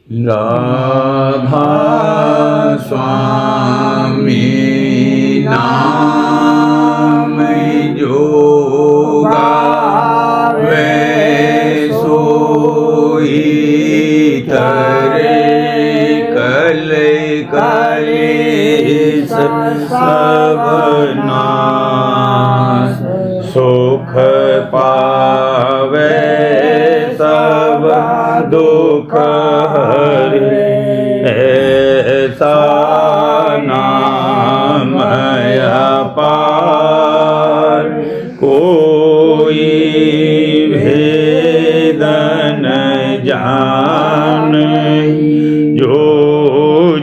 राधा स्वामी नाम जो गावे सोई तरे कल कलेश सब नाश सुख पावे सब दुख हरे ऐसा नाम अपार कोई भेद न जाने जो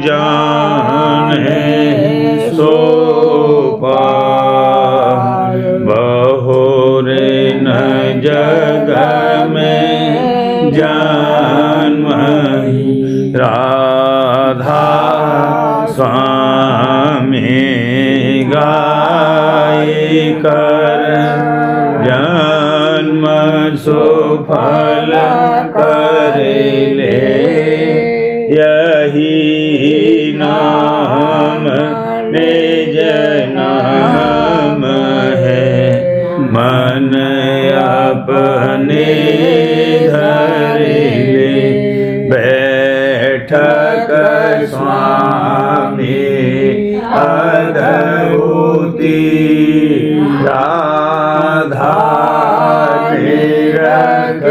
जाने सो पार बहुरे न जग में जन्म राधा स्वामी गाय कर जन्म सुफल कर ले यही नाम निज नाम है मन अपने धर ले बैठक स्वामी अद्भुति राधा निरख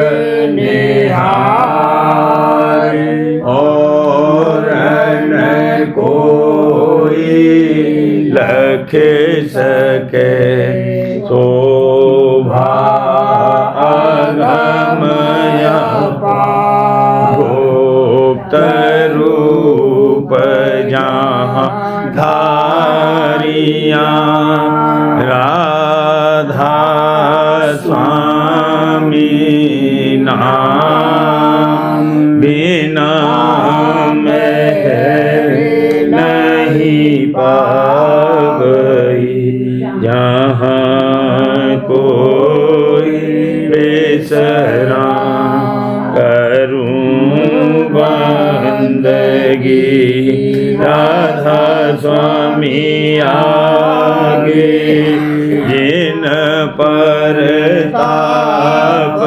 निहार और न कोई लख सके शोभा अगमय गुप्त रूप जहाँ धारिया राधा स्वामी नाम बिना मैं नहीं पाई जहाँ कोई बेसरा करूं बंदगी राधा स्वामी आगे जिन पर ताप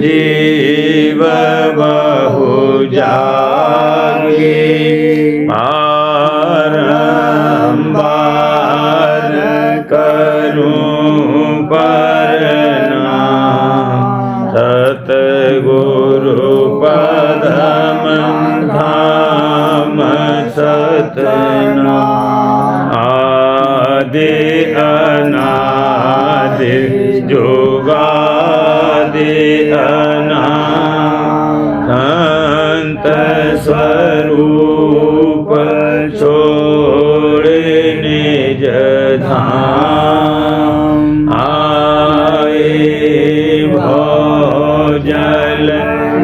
जीव बहु जागे बारंबार करूं प्रणाम सतगुरु पदम धाम सतनाम आदि अनादि जुगादि अनाथ संत स्वरूप छोड़ निज धाम आए भोजल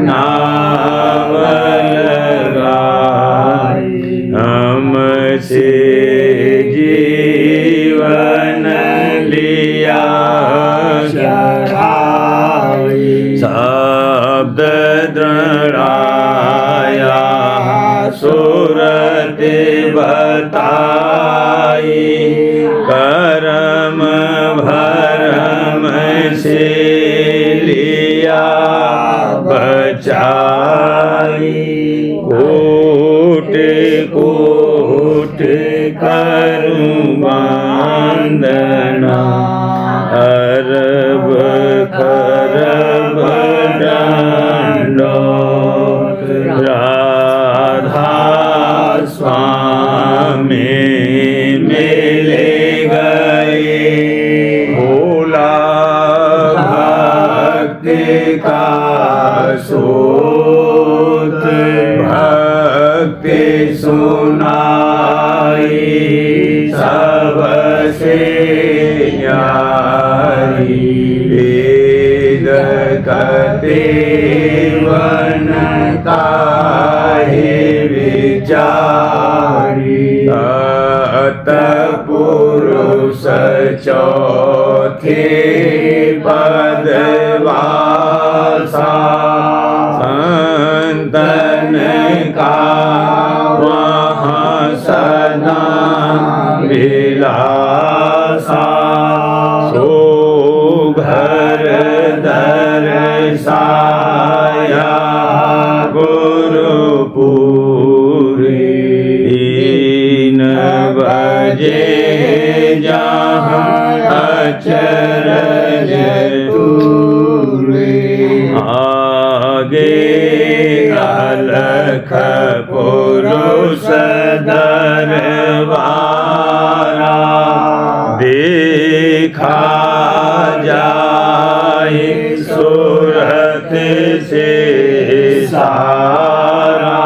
नावल गाय हमसे जीवन लिया शब्द दृढ़ाया सुरति बताई करम भरम से लिया बचाई कोट कोट करूं वंदना अरब खरब दंडोत राधा स्वामी मिले गए भोला भक्ति का सूत भक्ति सुनाई सबसे न्यारी वेद कते वनता है विचारी पुरुष चौथे पदवासा संतन का वहाँ सदा विलासा सो घर दर्शाया गुरुपुरी 3 बजे जहाँ अचरज आगे अलख पुरुष दरबारा देखा जाए सूरत से सारा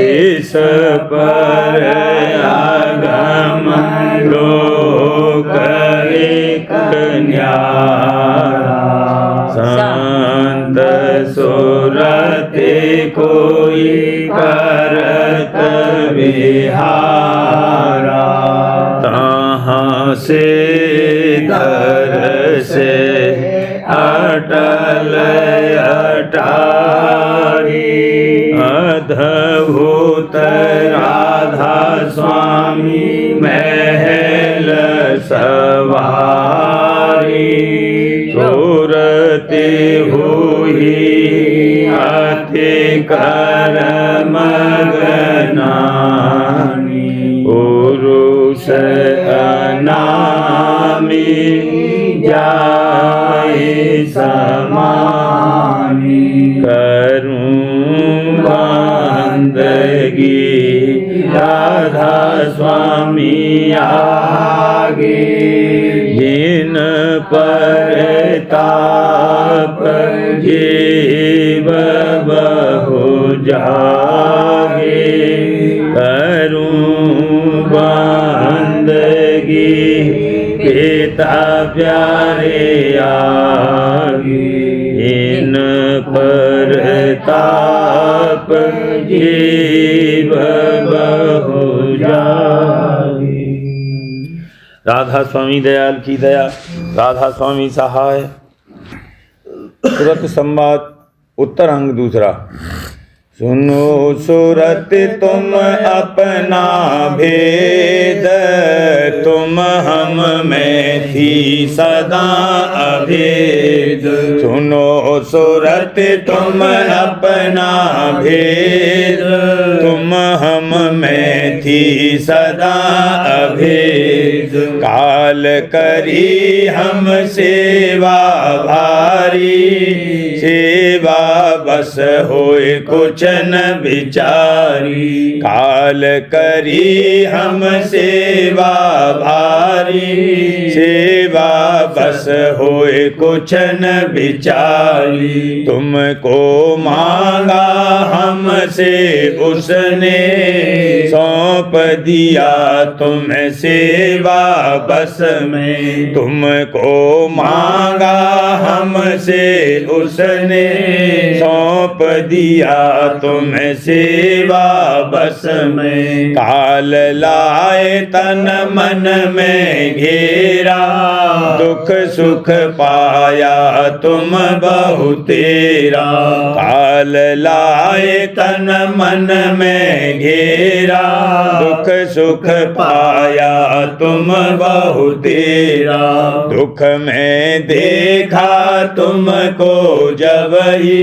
इस पर अगम लोक एक न्यारा संत सूरत कोई करत विहारा तहाँ से से अटल अटारी अद्भुत राधा स्वामी महल सवारी सूरते हुई अति कर्म गनानी पुरुष अनामी जाए समानी करूं बंदगी राधा स्वामी आगे जिन पर ताप जीव बहु जागे करूं बंदगी पिता प्यारे आगे इन पर ताप जीव बहु जागे। राधा स्वामी दयाल की दया, राधा स्वामी सहाय। सूरत संवाद उत्तर अंग दूसरा। सुनो सूरत तुम अपना भेद, तुम हम में थी सदा अभेद। सुनो सूरत तुम अपना भेद, तुम हम में थी सदा अभेद। काल करी हम सेवा भारी, सेवा बस होए कुछ न विचारी। काल करी हम सेवा भारी, सेवा बस होए कुछ न विचारी। तुमको मांगा हमसे उसने, सौंप दिया तुम्हें सेवा बस में। तुमको मांगा हमसे उसने, सौंप दिया तुम्हें सेवा बस में। काल लाए तन मन में घेरा, दुख सुख पाया तुम बहु तेरा। काल लाए तन मन में घेरा, दुख सुख पाया तुम बहु तेरा। दुख में देखा तुमको जब ही,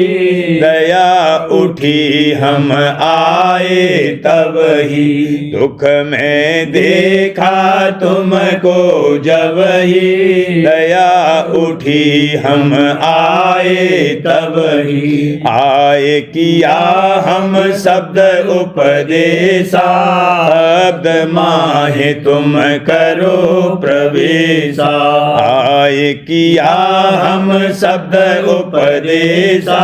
दया उठी हम आए तब ही। दुख में देखा तुमको जब ही, दया उठी हम आए तब ही। आए किया हम शब्द उपदेशा, शब्द माहे तुम करो प्रवेशा। आए किया हम शब्द उपदेशा,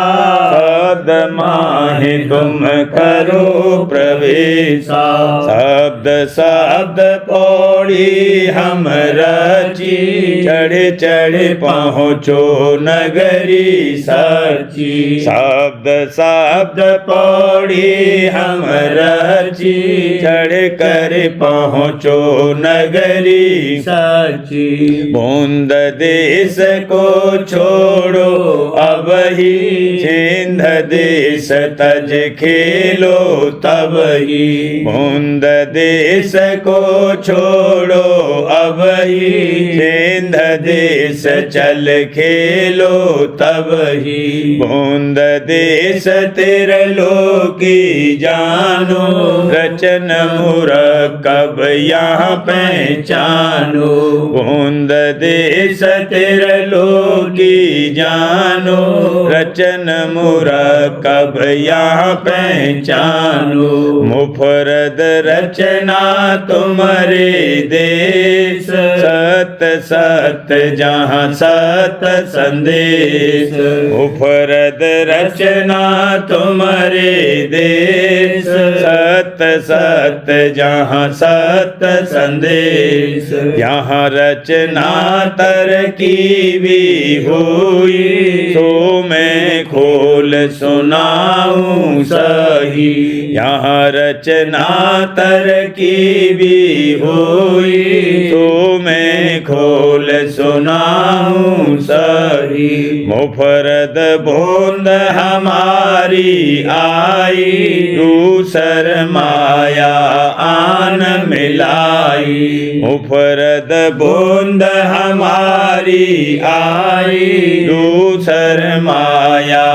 शब्द माहे तुम करो प्रवेशा। शब्द शब्द पो पौड़ी हम रची, चढ़ चढ़ पहुँचो नगरी सची। शब्द शब्द पौड़ी हम रची, चढ़ कर पहुँचो नगरी सची। बूंद देश को छोड़ो अब ही, सिंध देश तज खेलो तब ही। बूंद देश को छोड़ो अब ही, सिंध देश चल खेलो तब ही। बूंद देश त्रिलोकी जानो, रचन मुरकब यहाँ पहचानो। बूंद देश त्रिलोकी जानो, रचन मुरकब यहाँ पहचानो। मुफरद रचना तुम्हारे देश, सत सत जहाँ सत संदेश। मुफरद रचना तुम्हारे देश, सत सत जहाँ सत संदेश। यहाँ रचना तरकीबी हुई, सो मैं खोल सुनाऊं सही। यहाँ रचना तरकीबी हुई, तो मैं खोल सुनाऊं सही। मुफरद बूंद हमारी आई, दूसर माया आन मिलाई। मुफरद बूंद हमारी आई, दूसर माया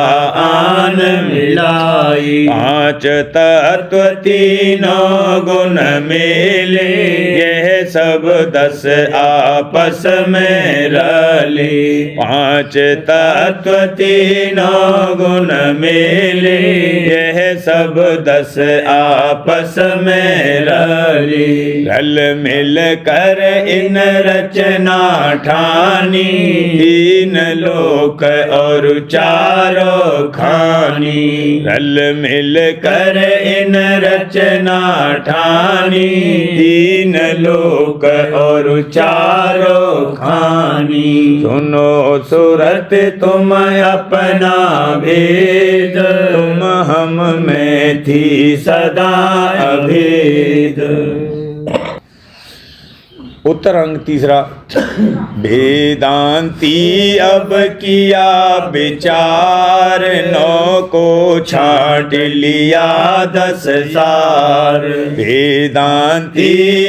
आन मिलाई। पांच तत्व तीनों गुण मेले, यह सब 10 आपस में रले। पांच तत्व तीनों गुण मेले, यह सब 10 आपस में रले। रल मिल कर इन रचना ठानी, तीन लोक और चारों खानी। रल मिल कर इन रचना ठानी, तीन लोक और चारों खानी। सुनो सूरत तुम अपना भेद, तुम हम में थी सदा अभेद। उत्तर अंग तीसरा। वेदांती अब किया विचार, 9 को छांट लिया 10 सार। वेदांती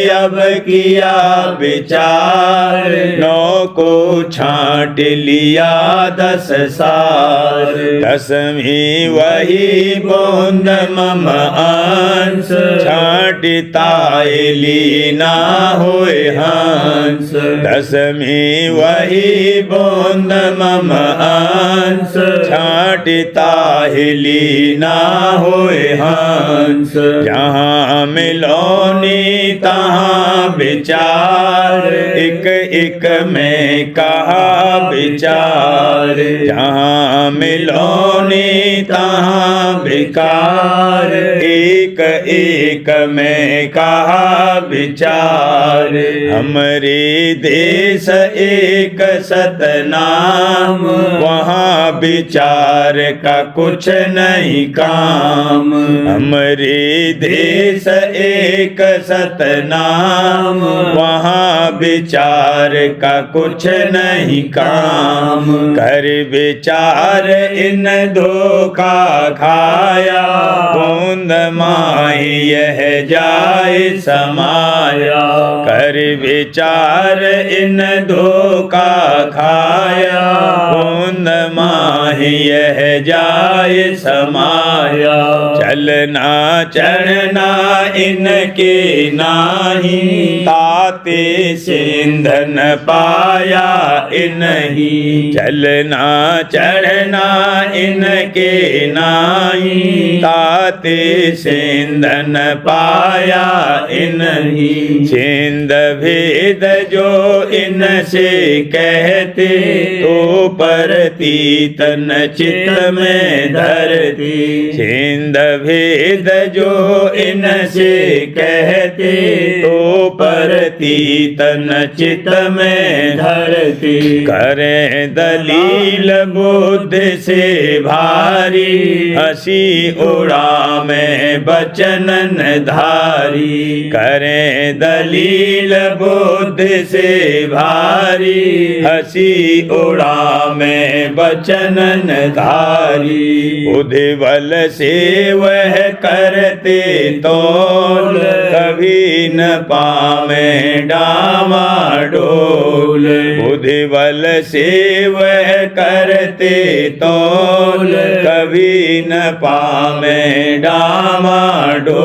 अब किया विचार, 9 को छांट लिया 10 सार। 10वीं वही बूंद मम अंश, छांटता लीना होए हंस। 10वीं वही बूंद मम अंश, छांटता लीना होए हंस। जहाँ मिलोनी तहाँ विचार, एक एक में कहा विचार। जहाँ मिलोनी तहाँ विकार, एक एक में कहा विचार। हमरे देश एक सतनाम, वहाँ विचार का कुछ नहीं काम। हमरे देश एक सतनाम, वहाँ विचार का कुछ नहीं काम। कर विचार इन धोखा खाया, बूंद माही यह जाए समाया। कर विचार इन धोखा खाया, बूंद माही यह जाए समाया। चलना चढ़ना इनके नाही, ताते सिंधन पाया इनही। चलना चढ़ना इनके नाही, ताते सिंधन पाया इन्हीं। सिंध भेद जो इनसे कहते, तो परती तन चित में धरती। सिंध भेद जो इनसे कहते, तो परती तन चित में धरती। करें दलील बुद्धि से भारी, हंसी उड़ा में बचनन धारी। करें दलील बुद्धि से भारी, हंसी उड़ा में बचनन धारी। बुद्धि बल से वह करते तोल, कभी न पावे डामाडोल। बुद्धि बल से वह करते तोल, कभी न पावे डामाडोल।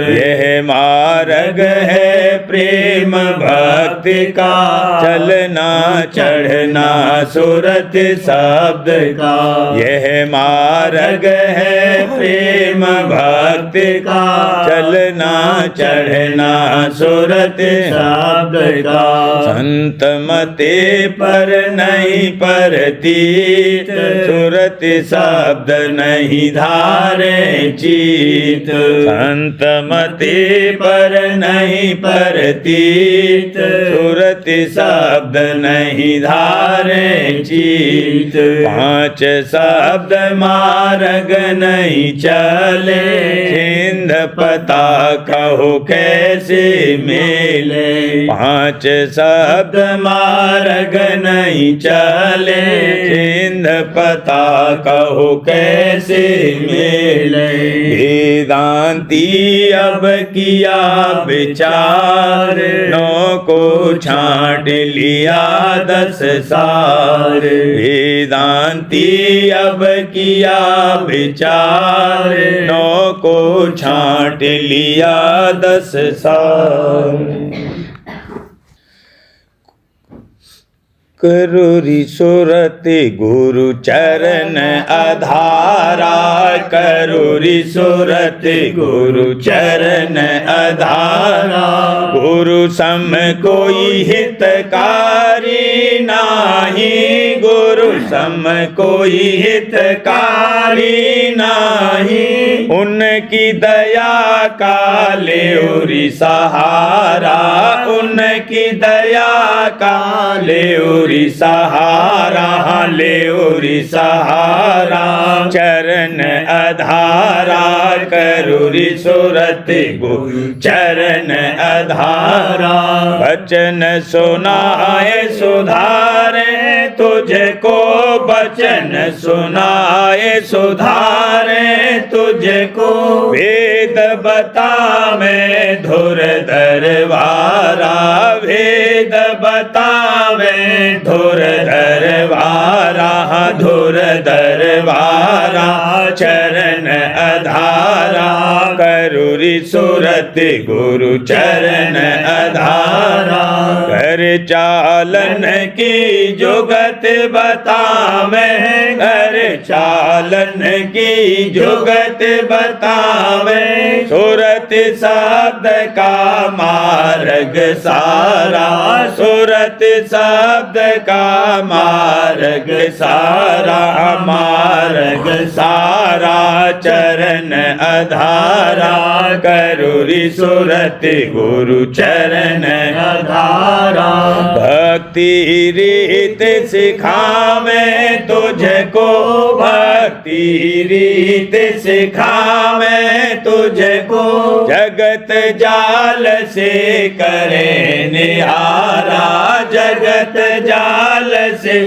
यह मार्ग है प्रेम भक्ति का, चलना चढ़ना सुरत शब्द का। यह मार्ग है प्रेम भक्ति का, चलना चढ़ना सुरत शब्द का। संत मते पर नहीं परतीत, सुरत शब्द नहीं धारे चित। संत मते पर नहीं परतीत, सुरत शब्द नहीं धारे चित। पांच शब्द मार्ग नहीं चले, सिंध पता कहो कैसे मेले। पांच शब्द मार्ग नहीं चले, सिंध पता कहो कैसे मेले। वेदांती अब किया विचार, नौ को छांट लिया 10 सार। वेदांती अब किया विचार, नौ को छांट लिया 10 सार। करूरी सुरत गुरु चरण आधारा, करूरी सुरत गुरु चरण आधारा। गुरु सम कोई हितकारी नाही, गुरु सम कोई हितकारी नाही। उनकी दया का लेउरी सहारा, उनकी दया का लेउरी सहारा, लेउरी सहारा। चरण आधारा करूरी सुरत गुरु चरण आधारा। बचन सुनाए सुधारे तुझको, बचन सुनाए सुधारे तुझको। वेद बतावे धुर दरबारा, वेद बतावे धुर दरबारा, धुर दरबारा। चरण आधारा करूरी सुरत गुरु चरण आधारा। कर चालन की जुगत बतावे, कर चालन की जुगत बतावे। सुरत शब्द का मार्ग सारा, सुरत शब्द का मार्ग सारा, मार्ग सारा। चरण आधारा करूरी सुरत गुरु चरण आधारा। भक्ति रीत सिखावे तुझको, भक्ति रीत सिखावे तुझको। जगत जाल से करे निहारा, जगत जाल से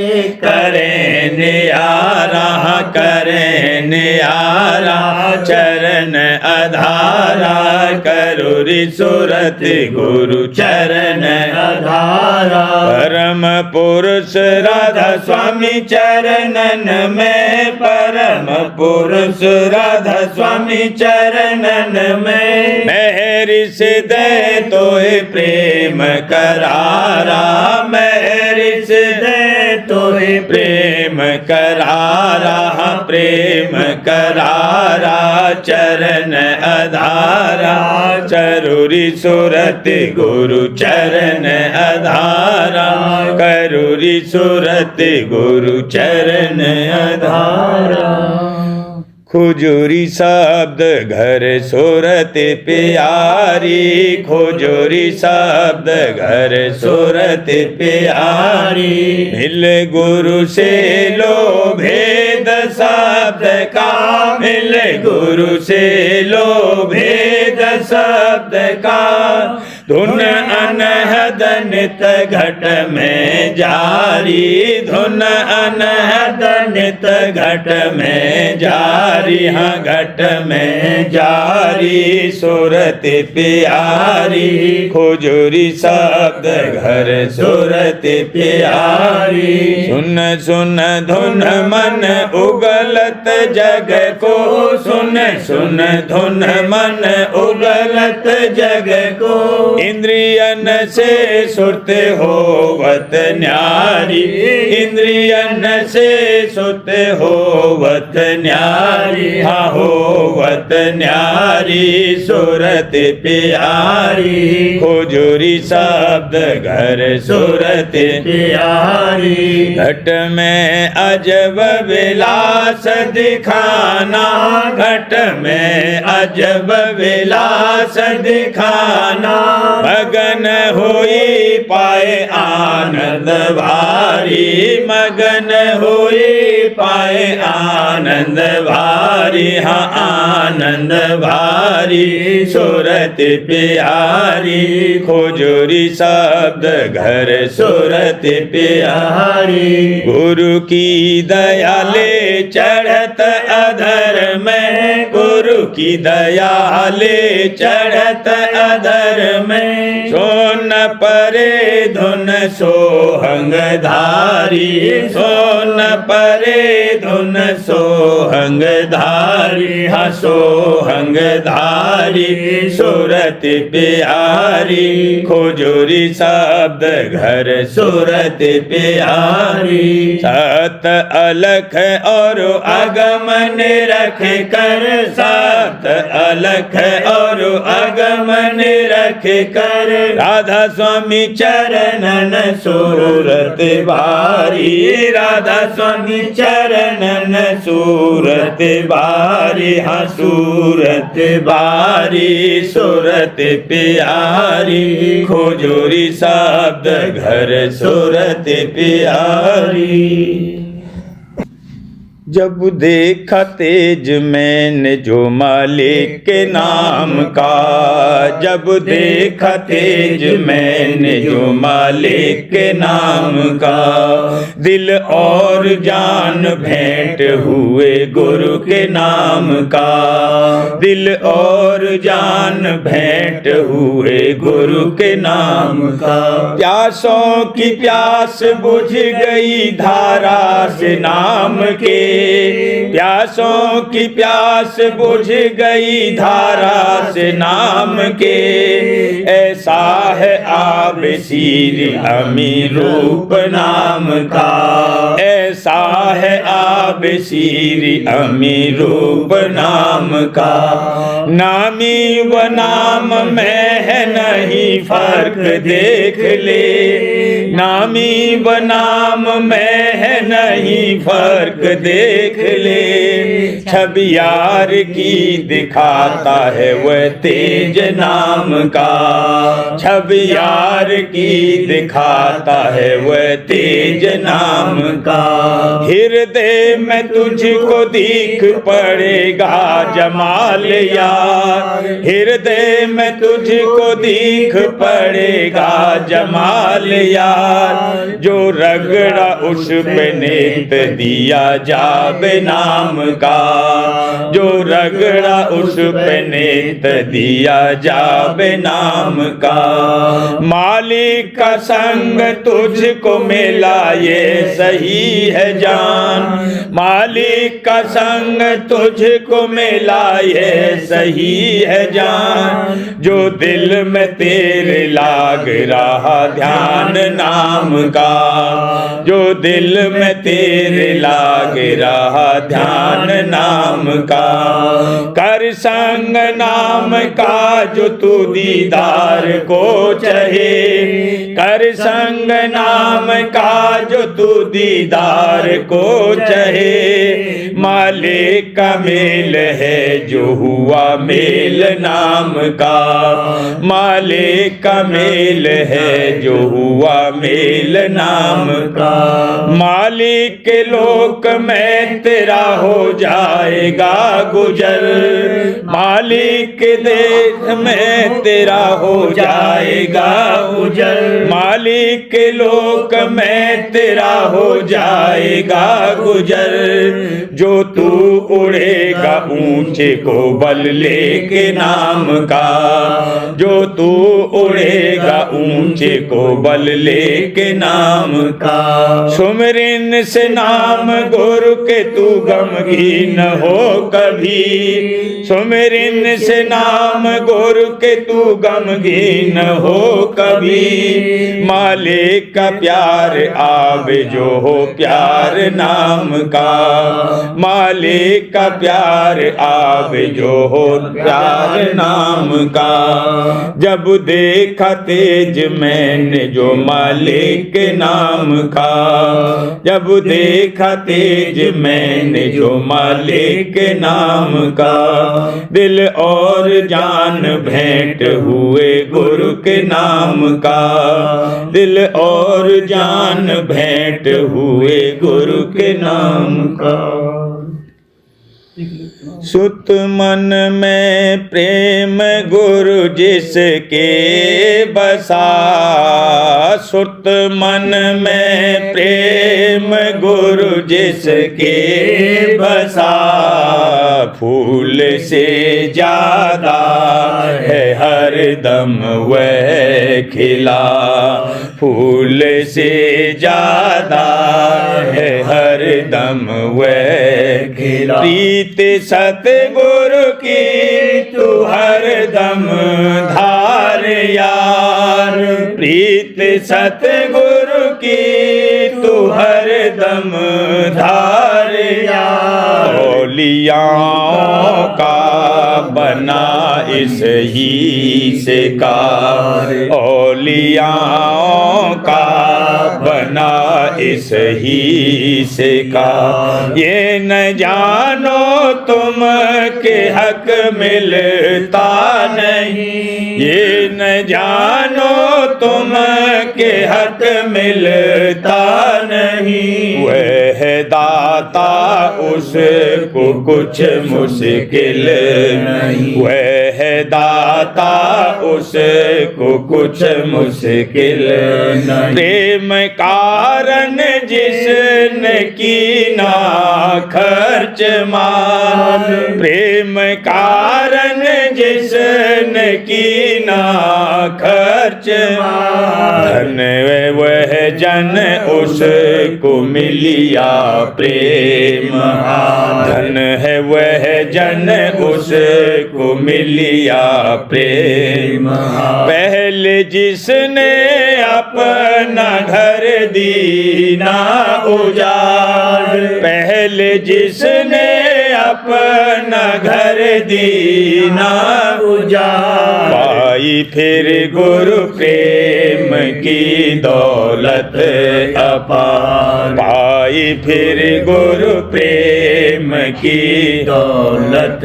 करे निहारा, करे निहारा। चरण आधारा करूरी सुरत गुरु चरण आधारा। परम पुरुष राधा स्वामी चरणन में, परम पुरुष राधा स्वामी चरणन में। मेहरी से दे तोहे प्रेम करारा, मेहरी से दे तोहे प्रेम करारा, प्रेम करारा। चरण आधारा, चरुरी सूरत गुरु चरण आधारा, करुरी सूरत गुरु चरण आधारा। खुजूरी शब्द घर सूरत प्यारी, खुजूरी शब्द घर सूरत प्यारी, मिल गुरु से लो भेद शब्द का, मिल गुरु से लो भेद शब्द का, धुन अनहद नित घट में जारी, धुन अनहद नित घट में जारी, हाँ घट में जारी, सूरत प्यारी, खुजूरी शब्द घर सूरत प्यारी। सुन सुन धुन मन उगलत जग को, सुन सुन धुन मन उगलत जग को, इंद्रियन से सुरत होवत न्यारी, इंद्रियन से सुरत होवत न्यारी, हाँ होवत न्यारी, सूरत प्यारी, खुजूरी शब्द घर सूरत प्यारी। घट में अजब विलास दिखाना, घट में अजब विलास दिखाना, मगन होई पाए आनंद भारी, मगन होई पाए आनंद भारी, हाँ आनंद भारी, सूरत प्यारी, खुजूरी शब्द घर सूरत प्यारी। गुरु की दया ले चढ़त अधर में, गुरु की दया ले चढ़त अधर में, सोन परे धुन सोहंग धारी, सोन परे धुन सोहंग धारी, हाँ सोहंग धारी, सूरत प्यारी, खुजूरी शब्द घर सूरत प्यारी। सत अलख और अगमन रख कर, सत अलख और अगमन रख कर, राधा स्वामी चरणन सूरत भारी, राधा स्वामी चरणन सूरत भारी, हाँ सूरत भारी, सूरत प्यारी, खुजूरी शब्द घर सूरत प्यारी। जब देखा तेज मैंने जो मालिक के नाम का, जब देखा तेज मैंने जो मालिक के नाम का, दिल और जान भेंट हुए गुरु के नाम का, दिल और जान भेंट हुए गुरु के नाम का। प्यासों की प्यास बुझ गई धारा से नाम के, प्यासों की प्यास बुझ गई धारा से नाम के, ऐसा है आब सीर अमीर रूप नाम का, ऐसा है आब सीर अमीर रूप नाम का। नामी व नाम में है नहीं फर्क देख ले, नामी व नाम में है नहीं फर्क देख ले, छवि यार की दिखाता है वह तेज नाम का, छवि यार की दिखाता है वह तेज नाम का। हृदय में तुझको दिख पड़ेगा जमाल यार, हृदय में तुझको दिख पड़ेगा जमाल यार, जो रगड़ा उस पे नेत दिया जाबे नाम का, जो रगड़ा उस पे नेत दिया जाबे नाम का। मालिक का संग तुझको मिला ये सही है जान, मालिक का संग तुझको मिला ये सही रही है जान, जो दिल में तेरे लाग रहा ध्यान नाम का, जो दिल में तेरे लाग रहा ध्यान नाम का। कर संग नाम का जो तू दीदार को चहे, कर संग नाम का जो तू दीदार को चहे। मालिक का मेल है जो हुआ मेल नाम का, मालिक का मेल है जो हुआ मेल नाम का। मालिक के लोक में तेरा हो जाएगा गुजर, मालिक के देश में तेरा हो जाएगा गुजर, मालिक के लोक में तेरा हो जाएगा गुजर। जो तू उड़ेगा ऊंचे को बल लेके नाम का, जो तू उड़ेगा ऊंचे को बल लेके नाम का। सुमिरन से नाम गुरु के तू गमगीन हो कभी, सुमिरन से नाम गुरु के तू गमगीन हो कभी। मालिक का प्यार आवे जो हो प्यार नाम का, मालिक का प्यार आवे जो हो प्यार नाम का। जब देखा तेज मैंने जो मालिक के नाम का, जब देखा तेज मैंने जो मालिक के नाम का। दिल और जान भेंट हुए गुरु के नाम का, दिल और जान भेंट हुए गुरु के नाम का। सुत मन में प्रेम गुरु जिसके बसा, सुत मन में प्रेम गुरु जिसके बसा। फूल से ज्यादा है हर दम वह खिला, फूल से ज्यादा है हर दम वह खिला। प्रीत सतगुरु की तू हर दम धार यार, प्रीत सतगुरु की तू हर दम धार यार। औलियाओं का बना इस ही से कार, औलियाओं का बना इस ही से का। ये न जानो तुम के हक मिलता नहीं, ये न जानो तुम के हक मिलता नहीं। वह दाता उसको कुछ मुश्किल नहीं, वह दाता उसको कुछ मुश्किल नहीं। प्रेम कारण जिसने की ना खर्च मान, प्रेम कारण जिसने की ना खर्च मान। धन वह जन उसको मिलिया प्रेम, धन है वह जन उसको मिलिया प्रेम। पहले जिसने अपना घर दीना उजाड़, पहले जिसने अपना घर दीना उजाड़। पाई फिर गुरु प्रेम की दौलत अपार, पाई फिर गुरु प्रेम की दौलत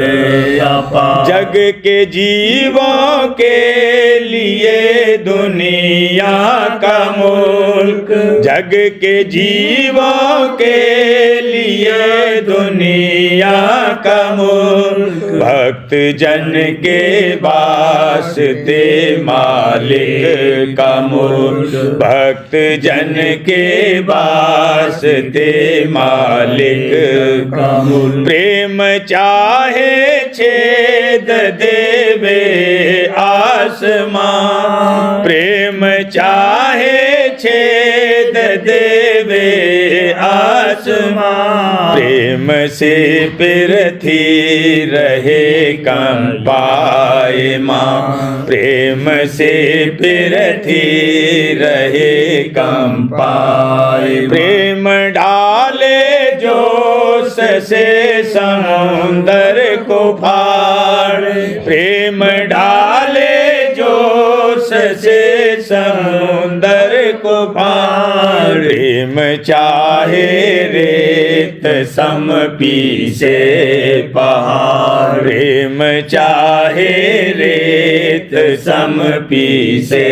अपार। जग के जीवों के लिए दुनिया का मुल्क, जग के जीवों के लिए दुनिया का मुल्क। भक्त जन के वास्ते मालिक का मुल्क, भक्त जन के वास्ते मालिक का मुल्क। प्रेम चाहे छेद देवे आसमां, प्रेम चाहे छेद देवे आसमां। प्रेम से पृथ्वी रहे रहे कंपाए माँ, प्रेम से पृथ्वी रहे कंपाए। प्रेम डाले जोश से समुंदर को फाड़, प्रेम डाले जोश से समुंदर को फाड़। प्रेम चाहे रेत सम पीसे पहाड़, प्रेम चाहे रेत सम पीसे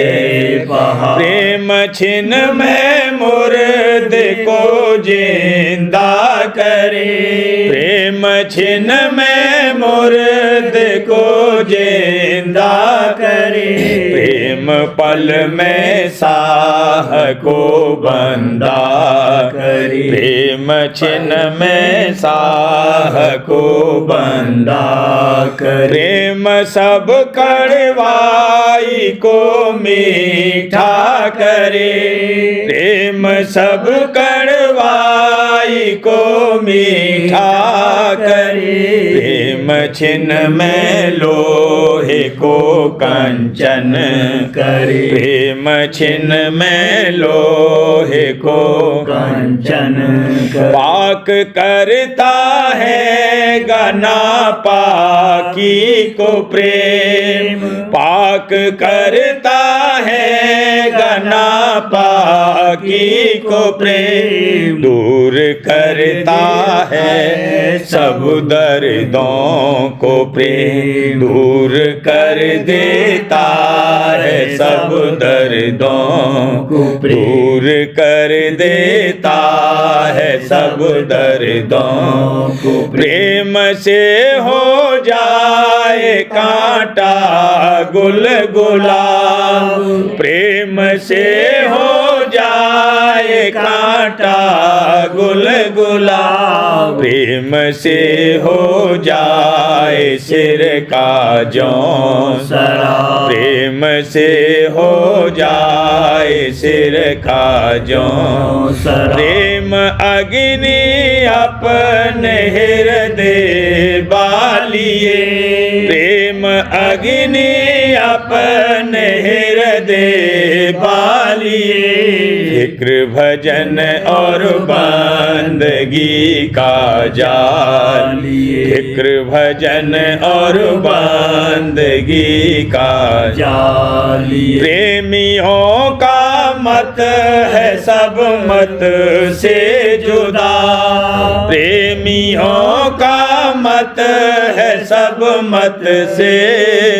पहाड़। प्रेम छिन में मुर्दे को जिंदा करे, प्रेम छिन में मुर्दे को जिंदा करे। प्रेम पल में साह को बंदा करे, प्रेम छिन में साह को बंदा करे। प्रेम सब कड़वाई को मीठा करे, प्रेम सब कड़वाई को मीठा करे। प्रेम छिन में लोहे को कंचन करे, प्रेम छिन में लोहे को कंचन करे। पाक करता है गना पाकी को प्रेम, पाक करता है गना पाकी को प्रेम। दूर करता है सब दर्दों को प्रेम, दूर कर देता है सब दर्दों को, दूर कर देता है सब दर्दों को। प्रेम से हो जाए कांटा गुलगुलाब, प्रेम से हो जाए कांटा गुलगुलाब। प्रेम से हो जाए सिर का जौं सड़ा, प्रेम से हो जाए सिर का जौं सड़ा। प्रेम अग्नि अपने हृदय बालिए, प्रेम अग्नि अपने हृदय बालिए। जिक्र भजन और बंदगी का जालिए, जिक्र भजन और बंदगी का जालिए। प्रेमियों का मत है सब मत से जुदा, प्रेमियों का मत है सब मत से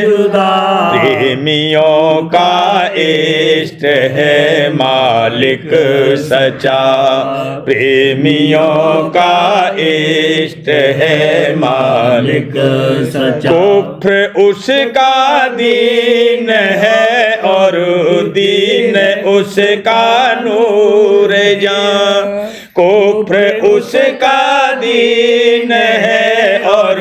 जुदा। प्रेमियों का इष्ट है मालिक सचा, प्रेमियों का इष्ट है मालिक सचा। कुफ्र उसका दीन है और दीन उसका नूर जान, कुफ्र उसका दीन है और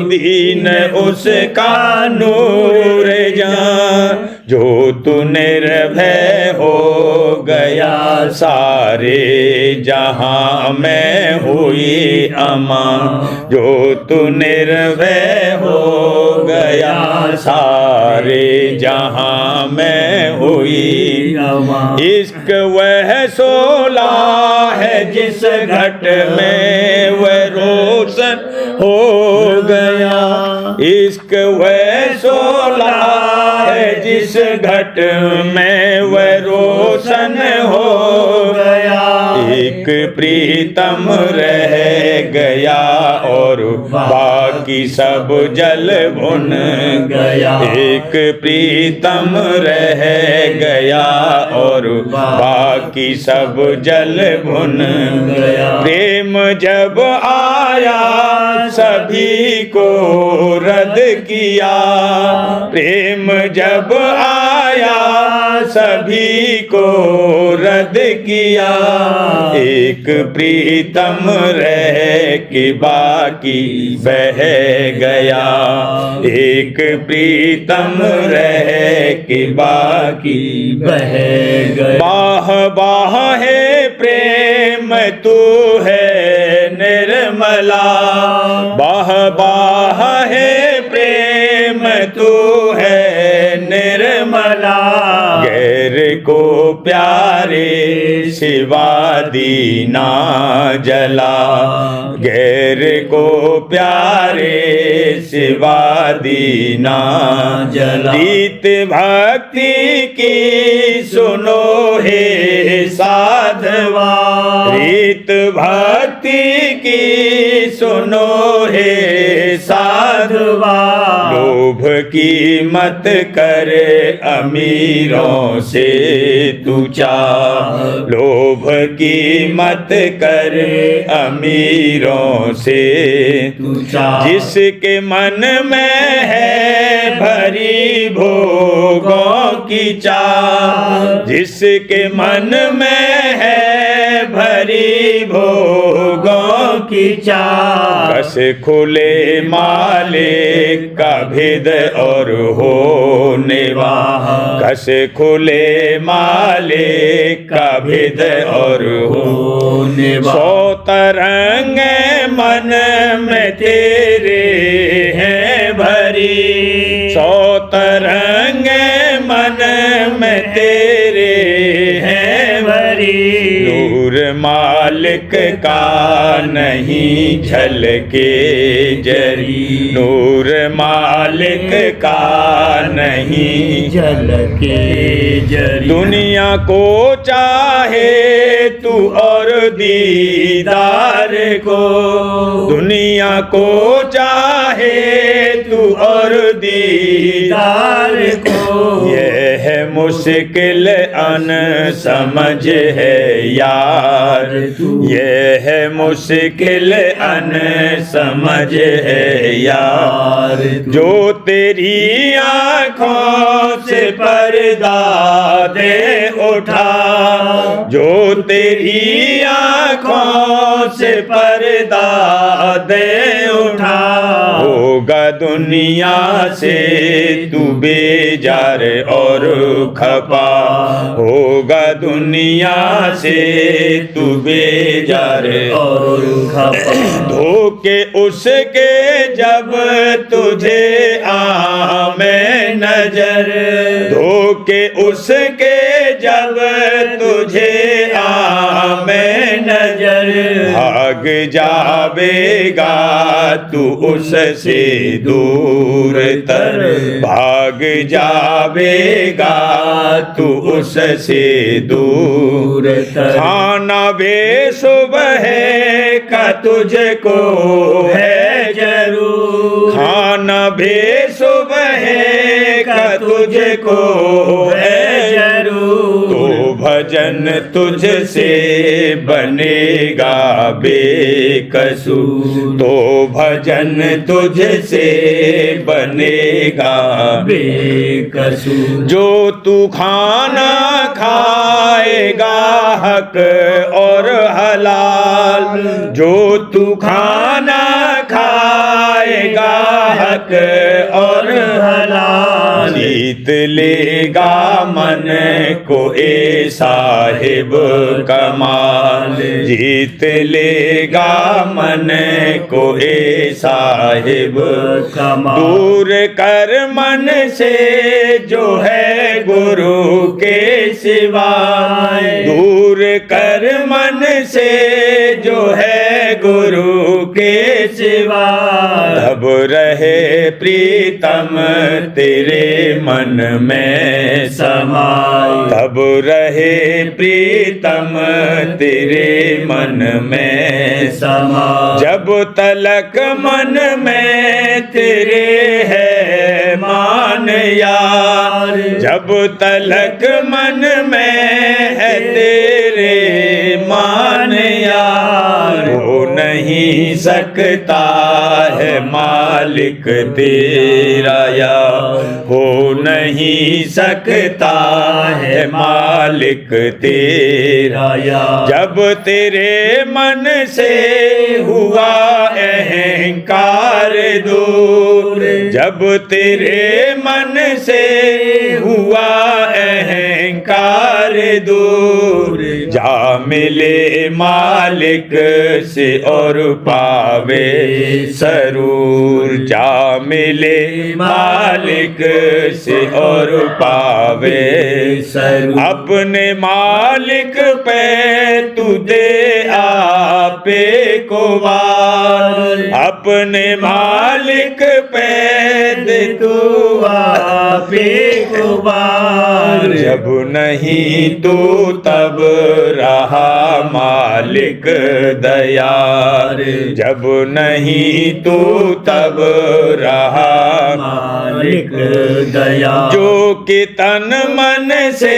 दीन उसका नूर जान। जो तू निर्भय हो गया सारे जहां में हुई अमान, जो तू निर्भय हो गया सारे जहां में हुई अमान। इश्क वह सोला है जिस घट में वह रोशन हो गया, इश्क वह सोला है जिस घट में वह रोशन हो गया। एक प्रीतम रह गया और बाकी सब जल भुन गया, एक प्रीतम रह गया और बाकी सब जल भुन गया। प्रेम जब आया सभी को रद्द किया, प्रेम जब आया सभी को रद्द किया। एक प्रीतम रह के बाकी बह गया, एक प्रीतम रह के बाकी बह गया। बाह बाह है प्रेम तू है निर्मला, बाह बाह है है निर्मला। गैर को प्यारे सिवा दीना जला। गैर को प्यारे सिवा दीना जला। रीत भक्ति की सुनो हे साधवा। रीत भक्ति की सुनो हे साधवा। लोभ की मत कर अमीरों से तू चाह। लोभ की मत कर अमीरों से तू चाह। जिसके मन में है भरी भोगों की चाह। जिसके मन में है भरी भोगों की चाह। कस खुले मालिक का भेद और हो निवाह। कस खुले मालिक का भेद और हो निवाह। 100 तरंग मन में तेरे हैं भरी। 100 तरंग मन में तेरे हैं भरी। नूर मालिक का नहीं झलके जरी। नूर मालिक का नहीं झलके जरी। दुनिया को चाहे तू और दीदार को। दुनिया को चाहे तू और दीदार को। यह है मुश्किल अन समझ है यार। यह है मुश्किल अन समझ है यार। जो तेरी आँखों से पर्दा दे उठा। जो तेरी आँखों से पर्दा दे उठा। होगा दुनिया से तू बेजार और खपा। होगा दुनिया से तू बेजार और खपा। धोखे उसके जब तुझे आमे नजर। धोखे उसके जब तुझे आमे नजर। भाग जावेगा तू उससे दूर तर। भाग जावेगा तू उससे दूर तर। खाना बेसुबह का तुझको है जरूर। खाना बेसुबह का तुझको है जरूर। तो भजन तुझसे बनेगा बेकसूर। तो भजन तुझसे बनेगा बेकसूर। जो तू खाना खाएगा हक और हलाल। जो तू खाना खाएगा हक और हलाल। जीत लेगा मन को ए साहिब कमाल। जीत लेगा मन को ए साहिब कमाल। दूर कर मन से जो है गुरु के सिवाय। दूर कर मन से जो है गुरु के सिवाय। तब रहे प्रीतम तेरे मन में समाए। तब रहे प्रीतम तेरे मन में समाए। जब तलक मन में तेरे है मान यार। जब तलक मन में है तेरे मान यार। हो नहीं सकता है मालिक तेरा यार। हो नहीं सकता है मालिक तेरा यार। जब तेरे मन से हुआ अहंकार दूर। जब तेरे मन से हुआ अहंकार अहंकार दूर, जा मिले मालिक से और पावे सरूर, जा मिले मालिक से और पावे सरूर। अपने मालिक पे तू दे आपे को वार, अपने मालिक पे दे तू आपे को वार। जब नहीं तू तब रहा मालिक दयार, जब नहीं तू तब रहा मालिक दयार। जो कि तन मन से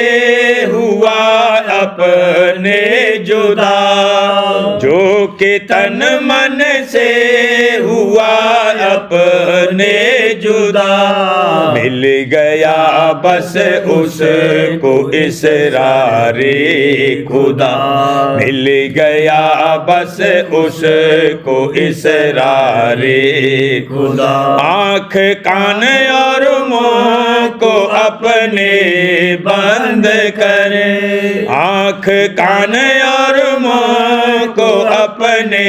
हुआ अपने जुदा, जो कि तन मन से हुआ अपने जुदा, मिल गया बस उसको इसरारे खुदा, मिल गया बस उसको इसरारे खुदा। आँख कान और मुँह को अपने बंद करे, आँख कान और मुँह को अपने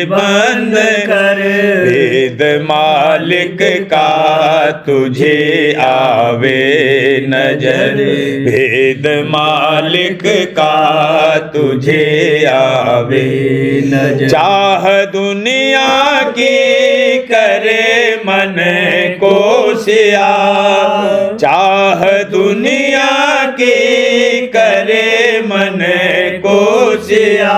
बंद कर। वेद मालिक का तुझे आवे नजर, वेद मालिक का तुझे आवे नजर। चाह दुनिया की करे मन को सिया, चाह दुनिया की करे मन को सिया।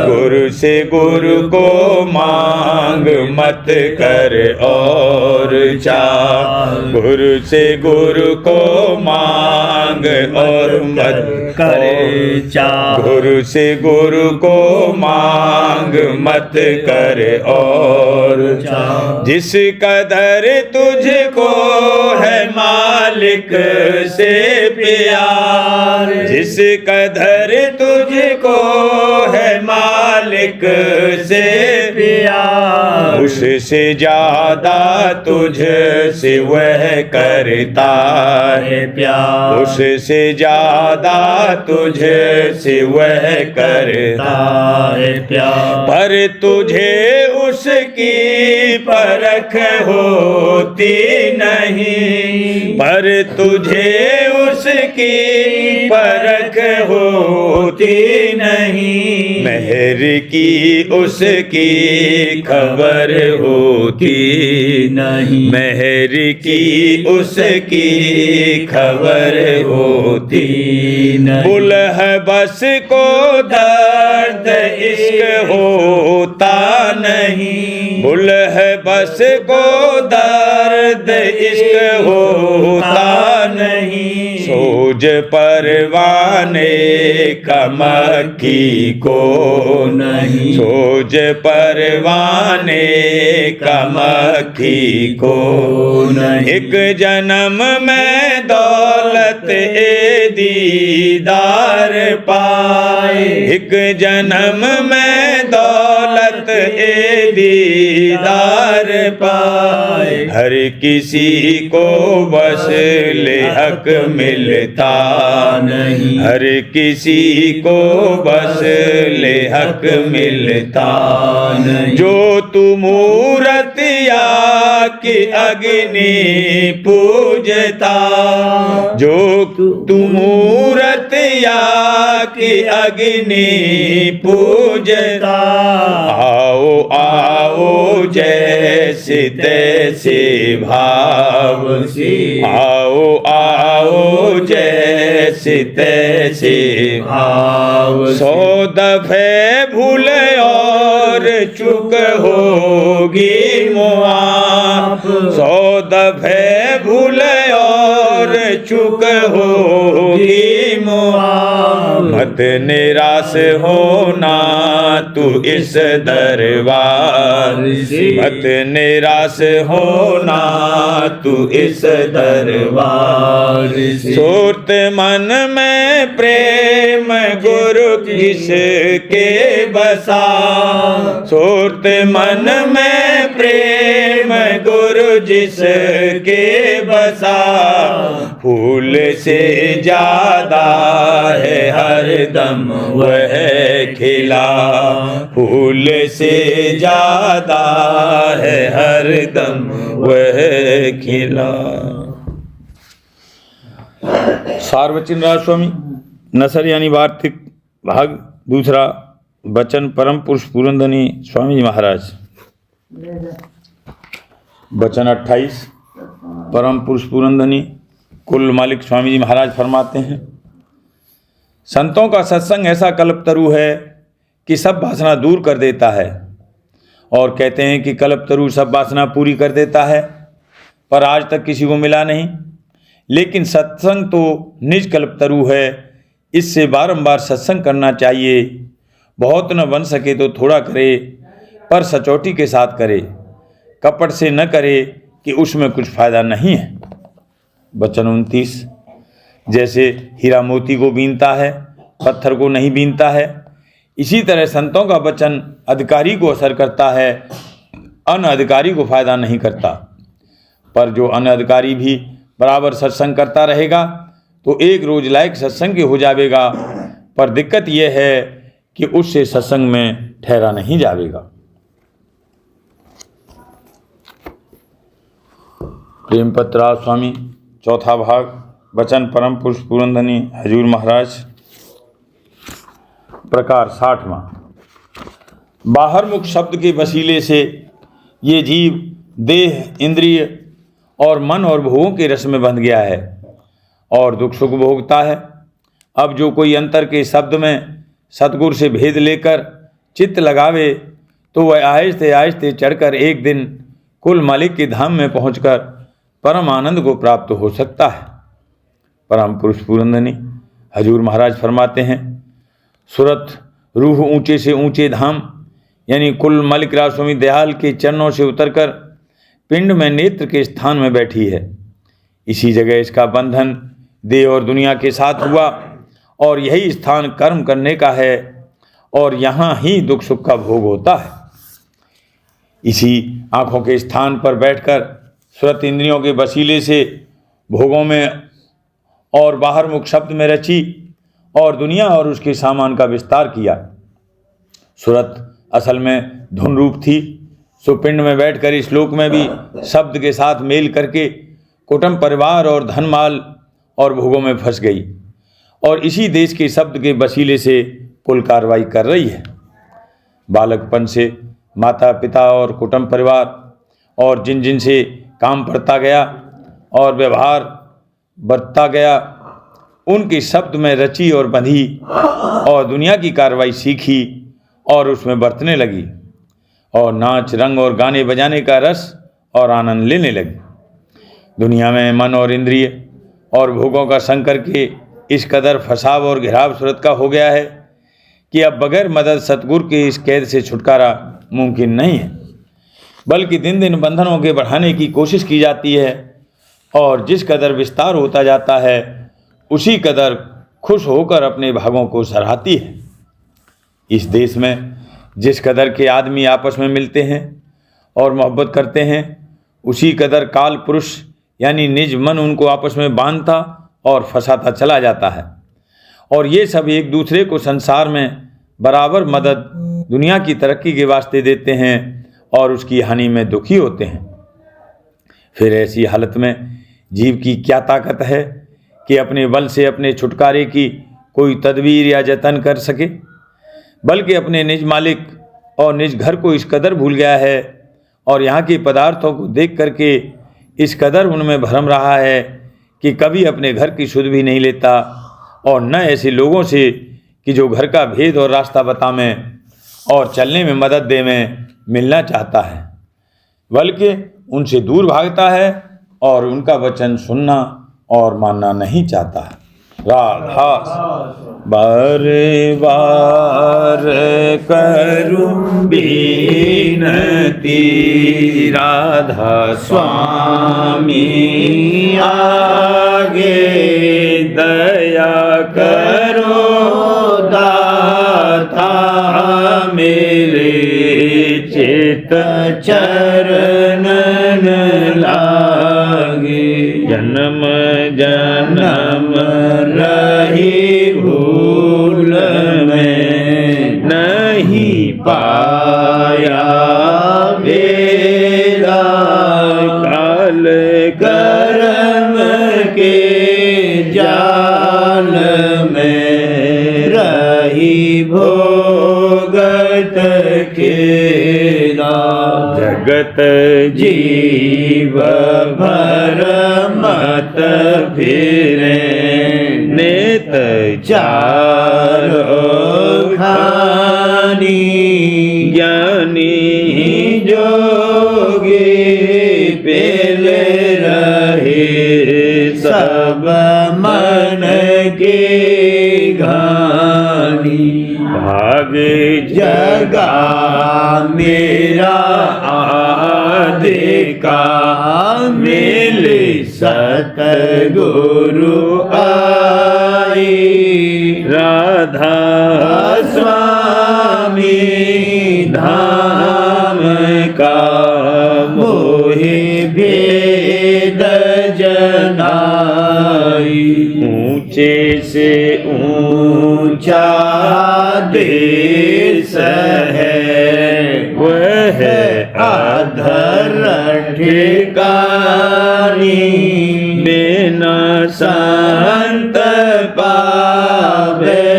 गुरु से गुरु को मांग मत कर और चाह, गुरु से गुरु को मांग और मत कर चाह, गुरु से गुरु को मांग मत कर और चाह। जिस कदर तुझको है मालिक से प्यार, जिस कदर तुझको है मालिक से प्यार, उससे ज्यादा तुझसे वह करता है प्यार, उससे ज्यादा तुझसे वह करता है प्यार। पर तुझे उसकी परख होती नहीं, पर तुझे उसकी परख होती नहीं। मेहर की उसकी खबर होती नहीं, मेहर की उसकी खबर होती नहीं। बुलह बस को दर्द इश्क होता नहीं, बुलह बस को दर्द इश्क होता नहीं। सोज परवाने का मक्खी को नहीं, सोज परवाने का मक्खी को नहीं। एक जन्म में दौलत ए दीदार पाए, एक जन्म में दौलत ए दीदार पाए। हर किसी को बस ले हक मिलता नहीं, हर किसी को बस ले हक मिलता नहीं। जो तू मूरत या की अग्नि पूजता, जो तू मूरत या की अग्नि पूजता। आओ आओ जैसे तैसे भाव से, आओ आओ जैसे तैसे भाव। 100 दफे भूल और चुक होगी मुआफ, 100 दफे भूल और चुक होगी मुआफ। मत निराश होना तू इस दरबार से, मत निराश होना तू इस दरबार से। सूरत मन में प्रेम गुरु किसके बसा, सूरत मन में प्रेम गुरु जिसके बसा। फूल से ज्यादा है हरदम वह खिला, फूल से ज्यादा है हरदम वह खिला। सार्वजनिक राज स्वामी नसर यानी वार्तिक भाग दूसरा। वचन परम पुरुष पूरनधनी स्वामी जी महाराज। वचन 28। परम पुरुष पूरनधनी कुल मालिक स्वामी जी महाराज फरमाते हैं, संतों का सत्संग ऐसा कल्पतरु है कि सब वासना दूर कर देता है। और कहते हैं कि कल्पतरु सब वासना पूरी कर देता है, पर आज तक किसी को मिला नहीं। लेकिन सत्संग तो निज कल्पतरु है, इससे बारंबार सत्संग करना चाहिए। बहुत न बन सके तो थोड़ा करे, पर सचोटी के साथ करे, कपट से न करे कि उसमें कुछ फायदा नहीं है। वचन 29। जैसे हीरा मोती को बीनता है, पत्थर को नहीं बीनता है, इसी तरह संतों का वचन अधिकारी को असर करता है, अनअधिकारी को फायदा नहीं करता। पर जो अनअधिकारी भी बराबर सत्संग करता रहेगा तो एक रोज लायक सत्संग हो जाएगा। पर दिक्कत यह है कि उससे सत्संग में ठहरा नहीं जाएगा। प्रेम पत्र स्वामी चौथा भाग। वचन परम पुरुष पूरनधनी हजूर महाराज। प्रकार 60वां। बाहर मुख शब्द के वसीले से ये जीव देह, इंद्रिय और मन और भोगों के रस में बंध गया है और दुख सुख भोगता है। अब जो कोई अंतर के शब्द में सतगुरु से भेद लेकर चित्त लगावे तो वह आहिस्ते आहिस्ते चढ़कर एक दिन कुल मालिक के धाम में पहुंचकर परम आनंद को प्राप्त हो सकता है। परम पुरुष पूरनधनी हजूर महाराज फरमाते हैं, सुरत रूह ऊंचे से ऊंचे धाम यानी कुल मालिक राज स्वामी दयाल के चरणों से उतरकर पिंड में नेत्र के स्थान में बैठी है। इसी जगह इसका बंधन देह और दुनिया के साथ हुआ और यही स्थान कर्म करने का है और यहाँ ही दुख सुख का भोग होता है। इसी आँखों के स्थान पर बैठकर सुरत इंद्रियों के वसीले से भोगों में और बाहर मुख शब्द में रची और दुनिया और उसके सामान का विस्तार किया। सुरत असल में धुन रूप थी, सो पिंड में बैठकर इस लोक में भी शब्द के साथ मेल करके कुटुंब परिवार और धनमाल और भोगों में फंस गई और इसी देश के शब्द के वसीले से कुल कार्रवाई कर रही है। बालकपन से माता पिता और कुटुंब परिवार और जिन जिन से काम पड़ता गया और व्यवहार बरतता गया, उनके शब्द में रची और बंधी और दुनिया की कार्रवाई सीखी और उसमें बरतने लगी और नाच रंग और गाने बजाने का रस और आनंद लेने लगी। दुनिया में मन और इंद्रिय और भोगों का संग करके इस कदर फसाव और घिराव सूरत का हो गया है कि अब बगैर मदद सतगुरु के इस कैद से छुटकारा मुमकिन नहीं है, बल्कि दिन दिन बंधनों के बढ़ाने की कोशिश की जाती है और जिस कदर विस्तार होता जाता है उसी कदर खुश होकर अपने भागों को सराहती है। इस देश में जिस कदर के आदमी आपस में मिलते हैं और मोहब्बत करते हैं, उसी कदर काल पुरुष यानी निज मन उनको आपस में बांधता और फंसाता चला जाता है और ये सब एक दूसरे को संसार में बराबर मदद दुनिया की तरक्की के वास्ते देते हैं और उसकी हानि में दुखी होते हैं। फिर ऐसी हालत में जीव की क्या ताकत है कि अपने बल से अपने छुटकारे की कोई तदबीर या जतन कर सके, बल्कि अपने निज मालिक और निज घर को इस कदर भूल गया है और यहाँ के पदार्थों को देख करके इस कदर उनमें भरम रहा है कि कभी अपने घर की सुध भी नहीं लेता और न ऐसे लोगों से कि जो घर का भेद और रास्ता बतावें और चलने में मदद देवें मिलना चाहता है, बल्कि उनसे दूर भागता है और उनका वचन सुनना और मानना नहीं चाहता है। राधा बार बार करूं बीनती, राधा स्वामी आगे दया करो दाता मेरे चित चरणन लागे। जन जन्म जन्म रही भूल में नहीं पाया बेड़ा। काल कर्म के जाल में रही भोगत खेला। जगत जीव भर मत फिरे नेत चारो खानी। ज्ञानी जोगी पेले रहे सब मन के घानी। भाग जगा मेरा आदि का मिले सतगुरु आई। राधा स्वामी धाम का मोहि भेद जनाई। ऊंचे से ऊंचा देश है वह अधर ठिकानी। बिना संत पावे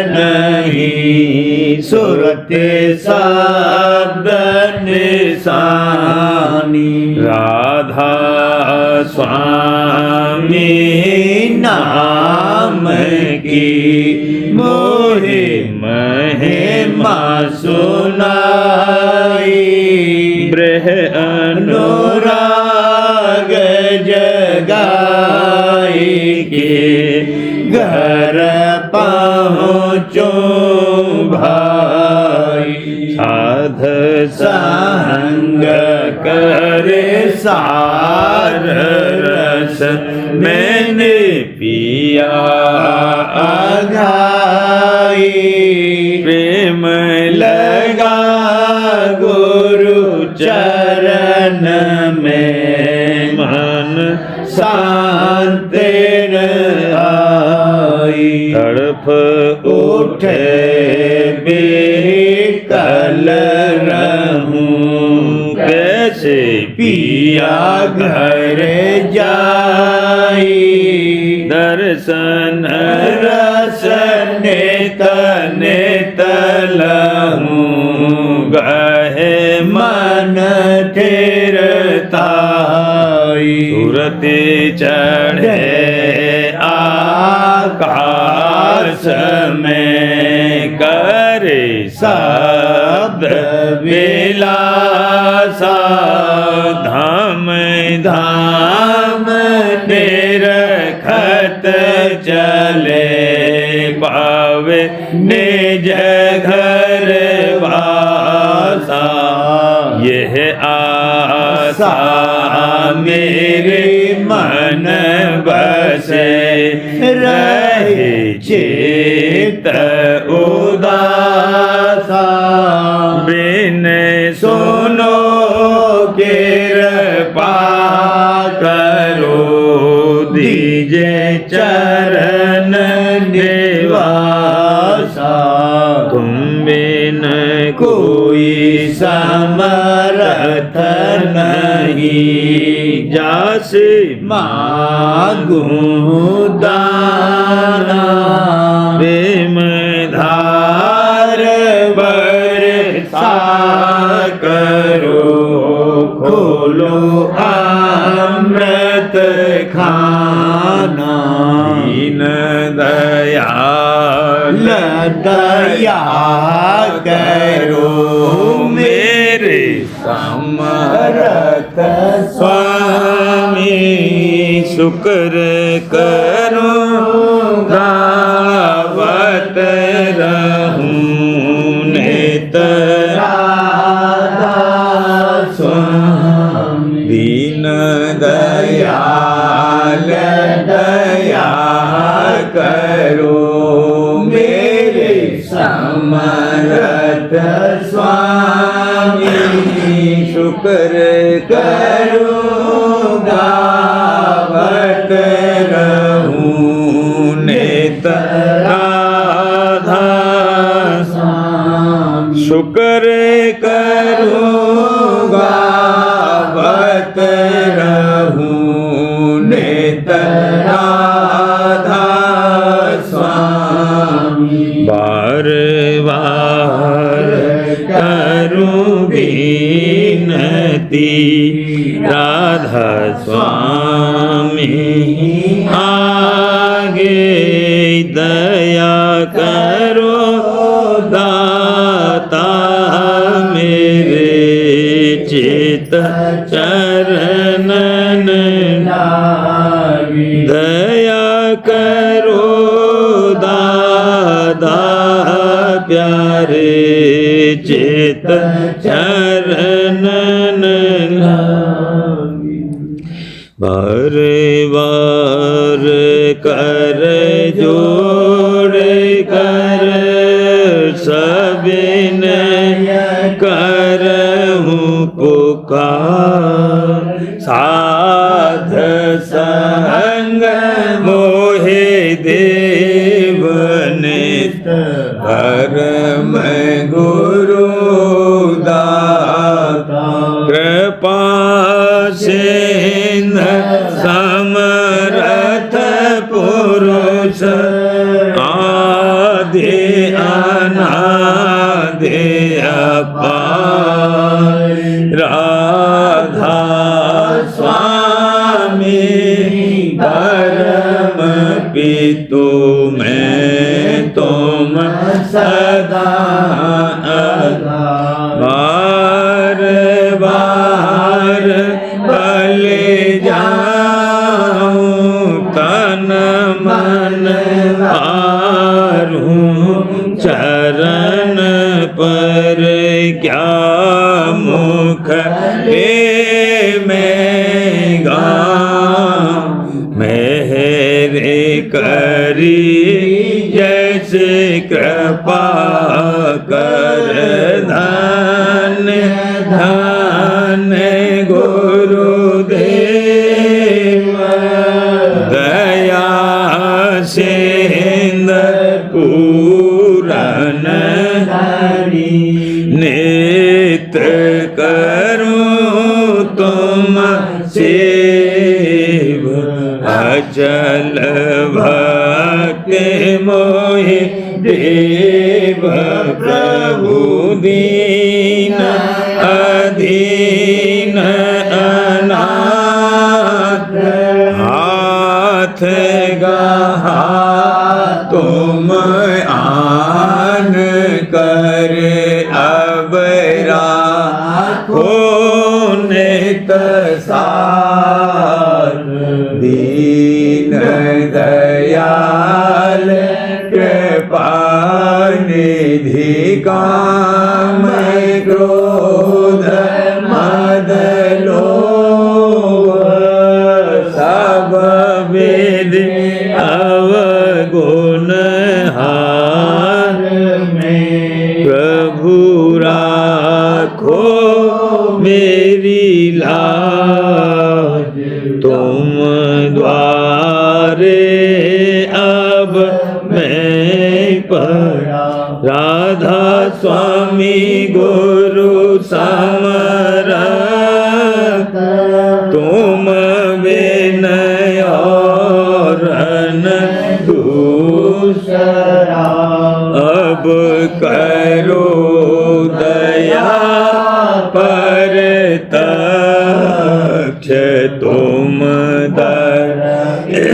नहीं सुरते शब्द निशानी। राधा स्वामी नाम की मोहि महिमा सुनाई। ब्रह अनुराग जगाई के घर पहुँचो भाई। साध संग करे सार रस मैंने पिया आघाई। प्रेम लगा गुरु चरण में मन शांत आई। तड़प उठे बेकल रहूं कैसे पिया घर जाई। दर्शन रस नेत नेत लहूं गहे मन थिरताई। सुरति चढ़े आकाश में करे शब्द विलासा। धाम धाम निरखत चले पावे निज घर वासा। यह आशा मेरे मन बसे रहे चित उदासा। बिन सुनो कृपा करो दीजे चरण निवासा। तुम बिन कोई समर्थ नहीं जासे मागूं दाना। प्रेम धार बरसा करो खोलो अमृत खाना। दीन दयाल दया करो मेरे समर्थ स्वामी। शुक्र करूं गावत रहूं नेत राधा स्वामी। दीन दयाल दया करो मेरे समर्थ स्वामी। शुक्र करूं गावत नित राधा स्वामी। शुक्र करूँगा गावत रहूं नित राधा स्वामी। बार बार करूं विनती राधा स्वामी, आगे दया करो दाता मेरे चित चरणन लागी। दया करो दादा प्यारे चित चरणन लागी। बार बार कर जोड़ कर सबिन करहूं पुकार। साध संग मोहे देव नित परम गुरु दाता। कृपा सिंधु समर्थ पुरुष आदि अनादि अपार। राधा स्वामी परम पितु मैं तुम सदा बार बार भले जाऊं तन मन हारूं चरण पर क्या मुख ले मैं गाऊं। मेरे करी जैसे कृपा कर धन धन गुरुदेव। दया सिंधु पूरन नित करूं तुम सेव। अचल भक्ति मोहि देव प्रभु दीन अधीन अनाथ। हाथ गहा तुम आन कर अब राखो नित सार। दीन दयाल कृपा निधि काम क्रोध मद लोभ सब विधि अवगुण हार में। प्रभु राखो मेरी लाज तुम द्वारे अब मैं पड़ा। राधा स्वामी गुरु समरथ तुम विनय और दूसरा। अब करो दया पर तक्ष तुम दरते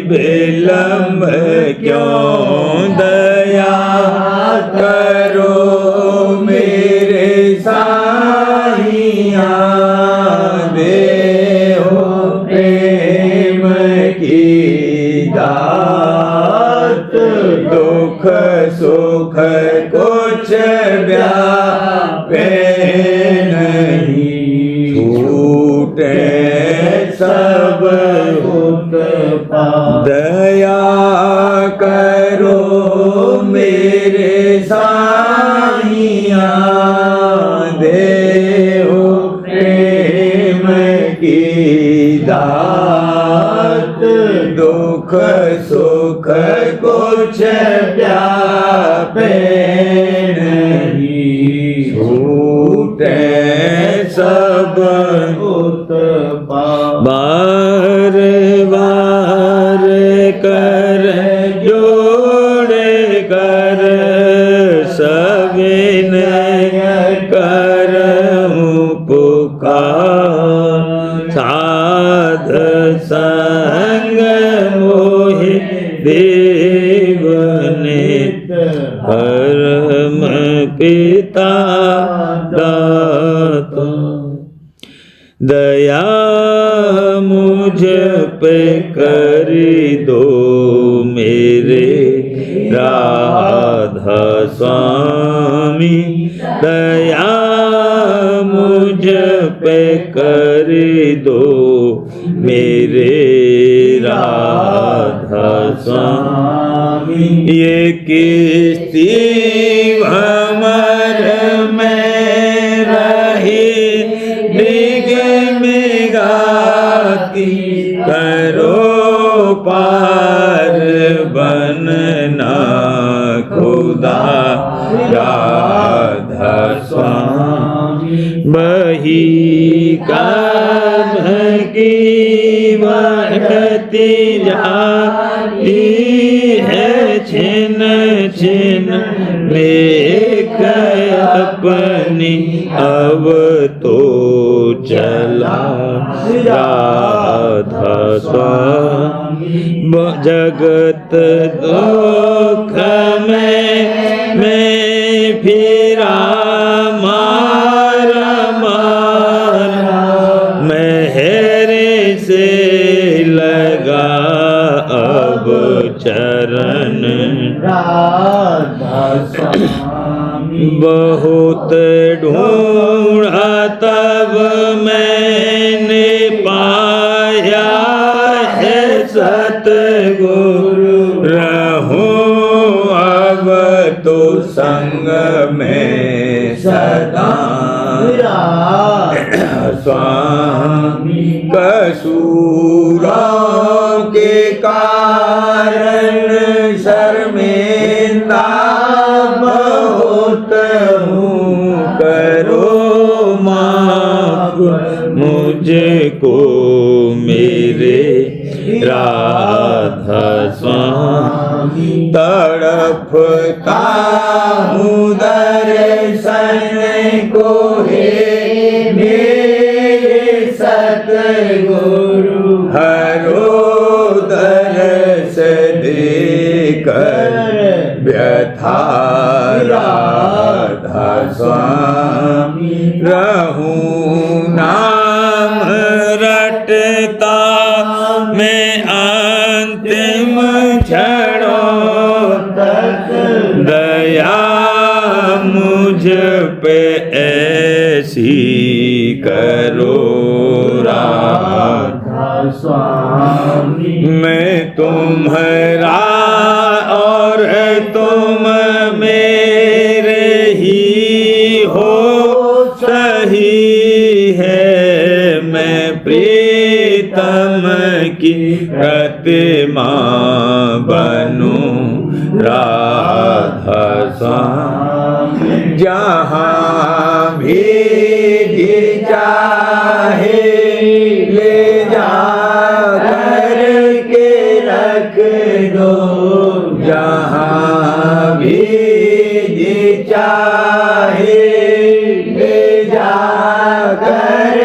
विलम्ब क्यों। दया करो मेरे साईया देहो प्रेम की दात। दुख सुख कुछ व्यापे नहीं छूटे सब उत्पात। दया करो मेरे साईया देहो प्रेम की दात। दो दुख सुख कुछ व्यापे नहीं, छूटे सब बार बार कर जोड़े कर सविनय करऊं पुकार, साध संग मोहि देव नित परम पिता दाता। दया मुझ पे करी दो मेरे राधा स्वामी, दया मुझ पे करी दो मेरे राधा स्वामी। ये किस्ती भंवर में रही डिगमिगाती, करो पार बनना खुदा राधा स्वामी। बही काम की बढ़ती जाती है, छिन छिन लेख अपनी अब तो चला राधा स्वामी। जगत दुख में फिरा मारा मारा, मेहरे से लगा अब चरण राधा स्वामी। बहुत ढूंढा तब मैंने पाया है सतगुरु, रहूं अब तो संग में सदा स्वामी। कसूरों के कारण शर्मिंदा बहुत हूँ, करो माफ मुझको मेरे राधा स्वामी। तड़पता हूँ दर्शन को हे मेरे सतगुरु, हरो दर्श देकर व्यथा राधा स्वामी। रहूं नाम रटता मैं अंतिम क्षणों तक, दया मुझ पे ऐसी करो राधा स्वामी। मैं तुम्हारा और तुम मेरे ही हो, सही है मैं प्रीतम की प्रतिमा बनूं राधा स्वामी। जहाँ भी चाहे ले जा कर के रख दो, जहाँ भी चाहे ले जा कर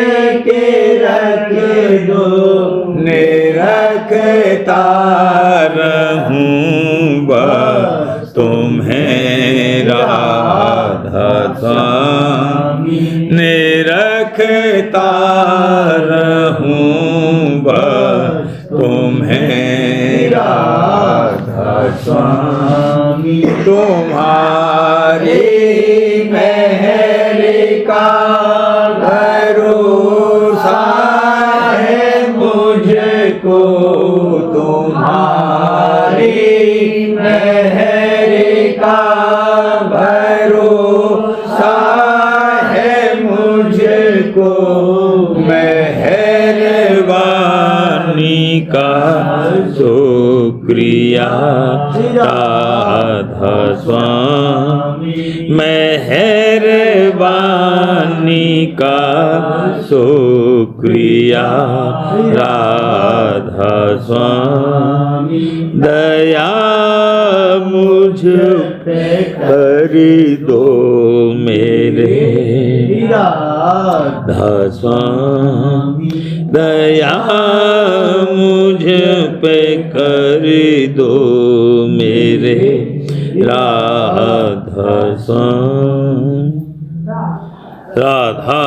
के रख दो, निरखता रहूं बस तुम्हें राधा स्वामी। निरखता रहूं बस तुम्हें राधा स्वामी। तुम्हारी मेहर का भरोसा है मुझको, तुम्हारी मेहर का भरोसा है मुझको। मेहरबान का शुक्रिया राधा स्वामी, मेहरबानी का शुक्रिया राधा स्वामी, दया मुझ पे कर दो मेरे राधा स्वामी, दया मुझ पे कर दो मेरे राधा स्वामी, राधा